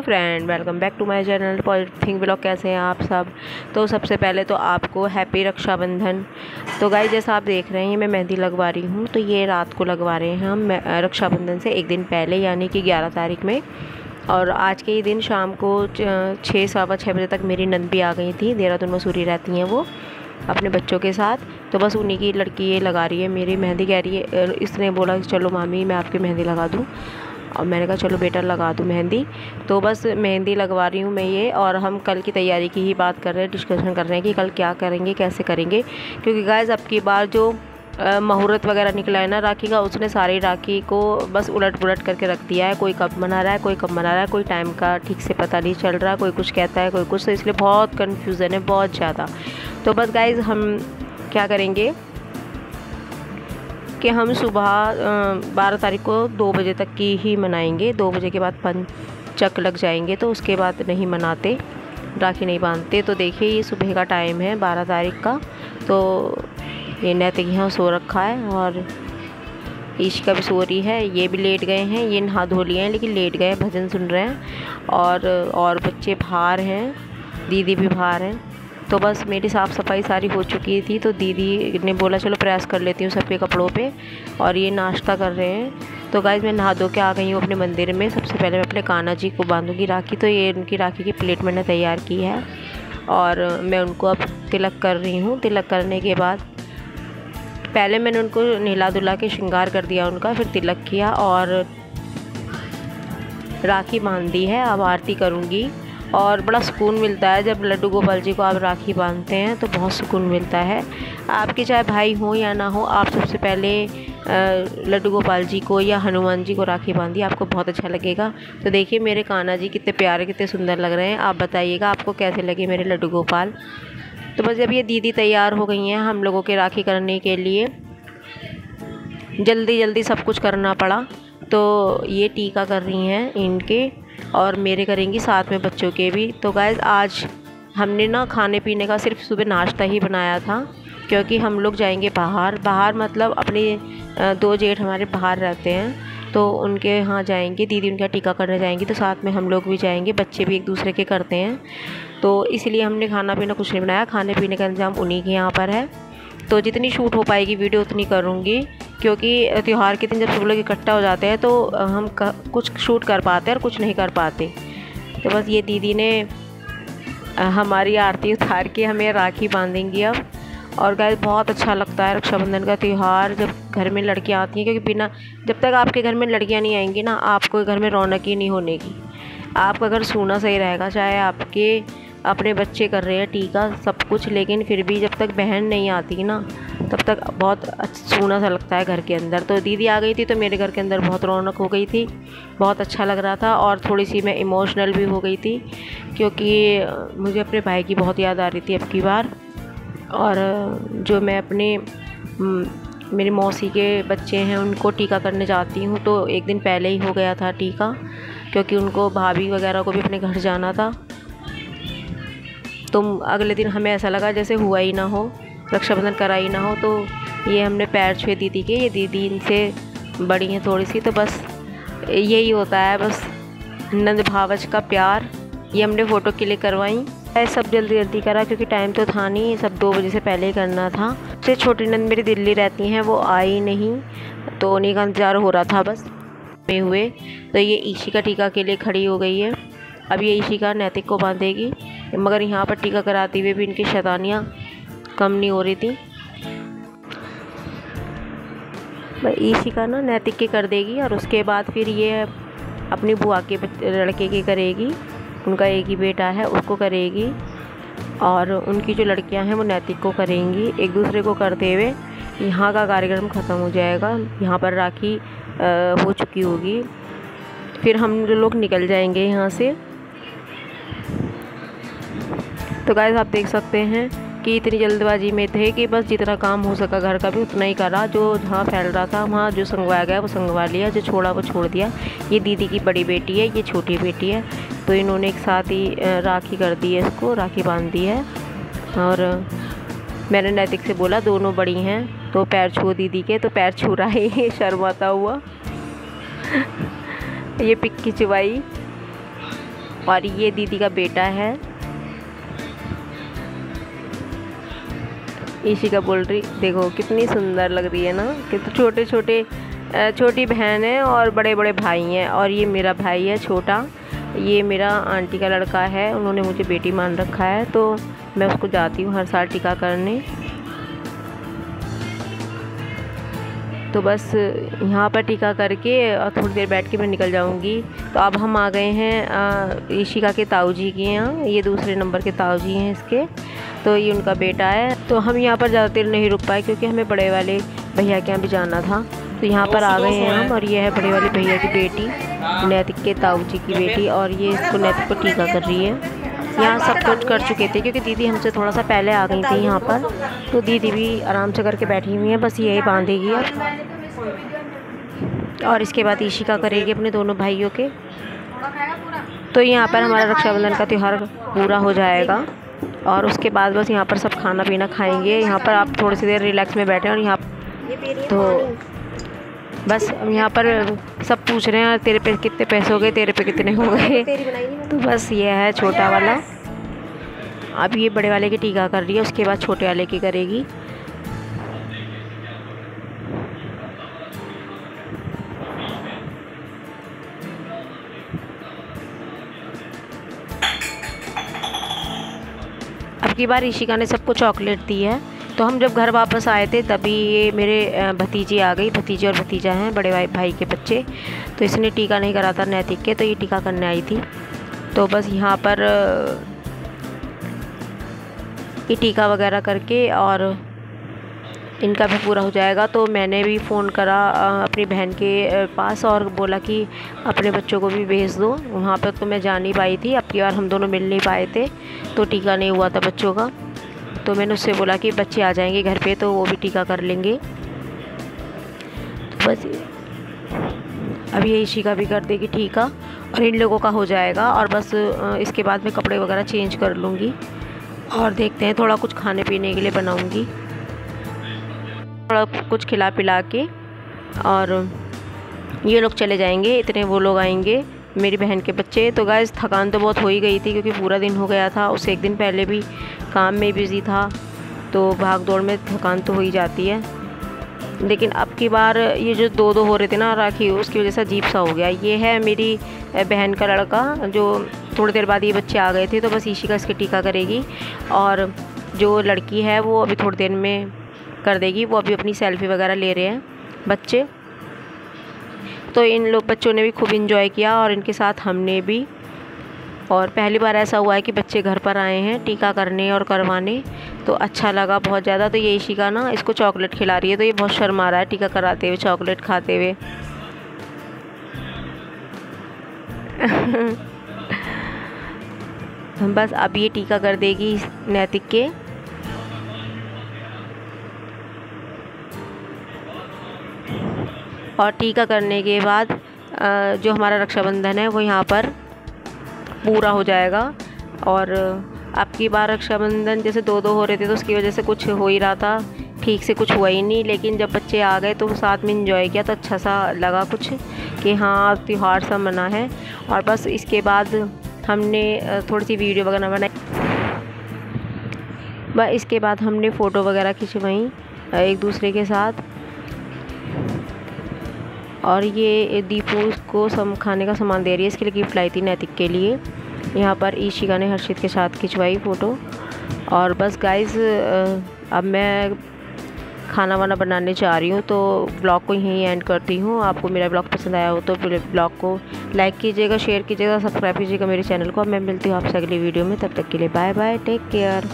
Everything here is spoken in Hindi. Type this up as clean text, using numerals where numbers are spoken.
Friend, welcome back to my channel पॉलिथिंग ब्लॉग। कैसे हैं आप सब। तो सबसे पहले तो आपको हैप्पी रक्षाबंधन। तो गाइस, जैसा आप देख रहे हैं मैं मेहंदी लगवा रही हूँ। तो ये रात को लगवा रहे हैं हम रक्षाबंधन से एक दिन पहले, यानी कि 11 तारीख में। और आज के ही दिन शाम को 6-6:15 बजे तक मेरी नंद भी आ गई थी। देहरादून मसूरी रहती हैं वो अपने बच्चों के साथ। तो बस उन्हीं की लड़की ये लगा रही है मेरी मेहंदी। कह रही है, इसने बोला कि चलो मामी मैं आपकी मेहंदी लगा दूँ। और मैंने कहा चलो बेटा लगा दूँ मेहंदी। तो बस मेहंदी लगवा रही हूँ मैं ये। और हम कल की तैयारी की ही बात कर रहे हैं, डिस्कशन कर रहे हैं कि कल क्या करेंगे, कैसे करेंगे। क्योंकि गाइस अब की बार जो मुहूर्त वगैरह निकला है ना राखी का, उसने सारी राखी को बस उलट पुलट करके रख दिया है। कोई कब मना रहा है, कोई कब मना रहा है, कोई टाइम का ठीक से पता नहीं चल रहा। कोई कुछ कहता है, कोई कुछ। तो इसलिए बहुत कन्फ्यूज़न है, बहुत ज़्यादा। तो बस गाइस हम क्या करेंगे कि हम सुबह 12 तारीख को 2 बजे तक की ही मनाएंगे। 2 बजे के बाद पंचक लग जाएंगे, तो उसके बाद नहीं मनाते, राखी नहीं बांधते। तो देखिए ये सुबह का टाइम है 12 तारीख का। तो ये नैतिक यहाँ सो रखा है और ईशिका भी सो रही है। ये भी लेट गए हैं, ये नहा धो लिए हैं लेकिन लेट गए, भजन सुन रहे हैं। और बच्चे बाहर हैं, दीदी भी बाहर हैं। तो बस मेरी साफ़ सफाई सारी हो चुकी थी। तो दीदी ने बोला चलो प्रेस कर लेती हूँ सबके कपड़ों पे। और ये नाश्ता कर रहे हैं। तो गाइस मैं नहा धो के आ गई हूँ अपने मंदिर में। सबसे पहले मैं अपने कान्हा जी को बांधूंगी राखी। तो ये उनकी राखी की प्लेट मैंने तैयार की है और मैं उनको अब तिलक कर रही हूँ। तिलक करने के बाद पहले मैंने उनको नहला धुला के श्रृंगार कर दिया उनका, फिर तिलक किया और राखी बांध दी है। अब आरती करूँगी। और बड़ा सुकून मिलता है जब लड्डू गोपाल जी को आप राखी बांधते हैं, तो बहुत सुकून मिलता है। आपके चाहे भाई हो या ना हो, आप सबसे पहले लड्डू गोपाल जी को या हनुमान जी को राखी बांधिए, आपको बहुत अच्छा लगेगा। तो देखिए मेरे कान्हा जी कितने प्यारे, कितने सुंदर लग रहे हैं। आप बताइएगा आपको कैसे लगे मेरे लड्डू गोपाल। तो बस जब ये दीदी तैयार हो गई हैं हम लोगों के राखी करने के लिए, जल्दी जल्दी सब कुछ करना पड़ा। तो ये टीका कर रही हैं इनके और मेरे करेंगी साथ में बच्चों के भी। तो गाइस आज हमने ना खाने पीने का सिर्फ सुबह नाश्ता ही बनाया था, क्योंकि हम लोग जाएंगे बाहर मतलब अपने 2 जेठ हमारे बाहर रहते हैं, तो उनके यहाँ जाएंगे। दीदी उनका टीका करने जाएंगी, तो साथ में हम लोग भी जाएंगे। बच्चे भी एक दूसरे के करते हैं, तो इसलिए हमने खाना पीना कुछ नहीं बनाया। खाने पीने का इंतज़ाम उन्हीं के यहाँ पर है। तो जितनी शूट हो पाएगी वीडियो उतनी करूँगी, क्योंकि त्यौहार के दिन जब सब लोग इकट्ठा हो जाते हैं तो हम कुछ शूट कर पाते हैं और कुछ नहीं कर पाते। तो बस ये दीदी ने हमारी आरती उतार के हमें राखी बांधेंगी अब। और गाइस बहुत अच्छा लगता है रक्षाबंधन का त्यौहार जब घर में लड़कियां आती हैं, क्योंकि जब तक आपके घर में लड़कियां नहीं आएंगी ना, आपको घर में रौनक ही नहीं होने की। आपका घर सूना सही रहेगा, चाहे आपके अपने बच्चे कर रहे हैं टीका सब कुछ, लेकिन फिर भी जब तक बहन नहीं आती ना, तब तक बहुत सूना सा लगता है घर के अंदर। तो दीदी आ गई थी तो मेरे घर के अंदर बहुत रौनक हो गई थी, बहुत अच्छा लग रहा था। और थोड़ी सी मैं इमोशनल भी हो गई थी, क्योंकि मुझे अपने भाई की बहुत याद आ रही थी अब की बार। और जो मैं अपने मेरी मौसी के बच्चे हैं उनको टीका करने जाती हूँ, तो एक दिन पहले ही हो गया था टीका, क्योंकि उनको भाभी वगैरह को भी अपने घर जाना था। तो अगले दिन हमें ऐसा लगा जैसे हुआ ही ना हो, रक्षाबंधन करा ही ना हो। तो ये हमने पैर छुए दीदी के। ये दीदी इनसे बड़ी हैं थोड़ी सी, तो बस यही होता है, बस नंद भावच का प्यार। ये हमने फ़ोटो क्लिक करवाई। सब जल्दी जल्दी करा क्योंकि टाइम तो था नहीं, सब 2 बजे से पहले ही करना था। सबसे छोटी नंद मेरी दिल्ली रहती हैं, वो आई नहीं, तो उन्हीं का इंतज़ार हो रहा था बस में हुए। तो ये ईशिका टीका के लिए खड़ी हो गई है। अब ये ईशिका नैतिक को बांधेगी, मगर यहाँ पर टीका कराते हुए भी इनकी शैतानियाँ कम नहीं हो रही थी। ईशिका ना नैतिक के कर देगी और उसके बाद फिर ये अपनी बुआ के लड़के के करेगी। उनका एक ही बेटा है, उसको करेगी। और उनकी जो लड़कियां हैं वो नैतिक को करेंगी। एक दूसरे को करते हुए यहाँ का कार्यक्रम ख़त्म हो जाएगा। यहाँ पर राखी हो चुकी होगी, फिर हम लोग निकल जाएंगे यहाँ से। तो गाइस आप देख सकते हैं कि इतनी जल्दबाजी में थे कि बस जितना काम हो सका घर का भी उतना ही करा। जो जहाँ फैल रहा था वहाँ जो संगवाया गया वो संगवा लिया, जो छोड़ा वो छोड़ दिया। ये दीदी की बड़ी बेटी है, ये छोटी बेटी है, तो इन्होंने एक साथ ही राखी कर दी है, इसको राखी बांध दी है। और मैंने नैतिक से बोला दोनों बड़ी हैं तो पैर छू दीदी के, तो पैर छू रहा है शर्माता हुआ। ये पिक खिंचवाई और ये दीदी का बेटा है। ईशिका बोल रही देखो कितनी सुंदर लग रही है ना, कितने छोटे छोटे, छोटी बहन है और बड़े बड़े भाई हैं। और ये मेरा भाई है छोटा, ये मेरा आंटी का लड़का है, उन्होंने मुझे बेटी मान रखा है, तो मैं उसको जाती हूँ हर साल टीका करने। तो बस यहाँ पर टीका करके और थोड़ी देर बैठ के मैं निकल जाऊँगी। तो अब हम आ गए हैं ईशिका के ताऊ जी के यहाँ, ये दूसरे नंबर के ताऊ जी हैं इसके, तो ये उनका बेटा है। तो हम यहाँ पर ज़्यादा देर नहीं रुक पाए क्योंकि हमें बड़े वाले भैया के यहाँ भी जाना था, तो यहाँ पर आ गए हैं हम। और ये है बड़े वाले भैया की बेटी, नैतिक के ताऊ जी की बेटी, और ये इसको नैतिक को टीका कर रही है। यहाँ सब कुछ कर चुके थे क्योंकि दीदी हमसे थोड़ा सा पहले आ गई थी यहाँ पर, तो दीदी भी आराम से करके बैठी हुई है, बस यही बांधेगी अब। और इसके बाद ईशिका करेगी अपने दोनों भाइयों के। तो यहाँ पर हमारा रक्षाबंधन का त्यौहार पूरा हो जाएगा और उसके बाद बस यहाँ पर सब खाना पीना खाएंगे। यहाँ पर आप थोड़ी सी देर रिलैक्स में बैठे और यहाँ तो बस यहाँ पर सब पूछ रहे हैं तेरे पे कितने पैसे हो गए, तेरे पे कितने हो गए। तो बस ये है छोटा वाला, अब ये बड़े वाले की टीका कर रही है, उसके बाद छोटे वाले की करेगी। अब की बार ईशिका ने सबको चॉकलेट दी है। तो हम जब घर वापस आए थे तभी ये मेरे भतीजी आ गई, भतीजी और भतीजा हैं बड़े भाई के बच्चे। तो इसने टीका नहीं करा था नैतिक के, तो ये टीका करने आई थी। तो बस यहाँ पर ये टीका वगैरह करके और इनका भी पूरा हो जाएगा। तो मैंने भी फ़ोन करा अपनी बहन के पास और बोला कि अपने बच्चों को भी भेज दो। वहाँ पर तो मैं जा नहीं पाई थी, अब की बार हम दोनों मिल नहीं पाए थे, तो टीका नहीं हुआ था बच्चों का। तो मैंने उससे बोला कि बच्चे आ जाएंगे घर पे तो वो भी टीका कर लेंगे। तो बस अब ये ईशिका भी कर देगी टीका और इन लोगों का हो जाएगा। और बस इसके बाद मैं कपड़े वगैरह चेंज कर लूँगी और देखते हैं थोड़ा कुछ खाने पीने के लिए बनाऊँगी, थोड़ा कुछ खिला पिला के। और ये लोग चले जाएंगे, इतने वो लोग आएंगे मेरी बहन के बच्चे। तो गाइस थकान तो बहुत हो ही गई थी क्योंकि पूरा दिन हो गया था, उससे एक दिन पहले भी काम में बिज़ी था, तो भाग दौड़ में थकान तो हो ही जाती है। लेकिन अब की बार ये जो दो हो रहे थे ना राखी, उसकी वजह से अजीब सा हो गया। ये है मेरी बहन का लड़का, जो थोड़ी देर बाद ये बच्चे आ गए थे, तो बस ईशिका इसके टीका करेगी। और जो लड़की है वो अभी थोड़ी देर में कर देगी, वो अभी अपनी सेल्फ़ी वगैरह ले रहे हैं बच्चे। तो इन लोग बच्चों ने भी खूब इंजॉय किया और इनके साथ हमने भी। और पहली बार ऐसा हुआ है कि बच्चे घर पर आए हैं टीका करने और करवाने, तो अच्छा लगा बहुत ज़्यादा। तो ये ईशिका ना इसको चॉकलेट खिला रही है, तो ये बहुत शर्मा रहा है टीका कराते हुए, चॉकलेट खाते हुए। बस अब ये टीका कर देगी नैतिक के। और टीका करने के बाद जो हमारा रक्षाबंधन है वो यहाँ पर पूरा हो जाएगा। और अब की बार रक्षाबंधन जैसे दो हो रहे थे तो उसकी वजह से कुछ हो ही रहा था, ठीक से कुछ हुआ ही नहीं। लेकिन जब बच्चे आ गए तो साथ में एंजॉय किया, तो अच्छा सा लगा कुछ कि हाँ त्यौहार सा मना है। और बस इसके बाद हमने थोड़ी सी वीडियो वगैरह बनाई, बस इसके बाद हमने फ़ोटो वगैरह खिंचवाई एक दूसरे के साथ। और ये दीपू को खाने का सामान दे रही है, इसके लिए गिफ्ट लाई थी नैतिक के लिए। यहाँ पर ईशिका ने हर्षित के साथ खिंचवाई फ़ोटो। और बस गाइज़ अब मैं खाना वाना बनाने जा रही हूँ, तो ब्लॉग को यहीं एंड करती हूँ। आपको मेरा ब्लॉग पसंद आया हो तो ब्लॉग को लाइक कीजिएगा, शेयर कीजिएगा, सब्सक्राइब कीजिएगा मेरे चैनल को। अब मैं मिलती हूँ आपसे अगली वीडियो में, तब तक के लिए बाय बाय, टेक केयर।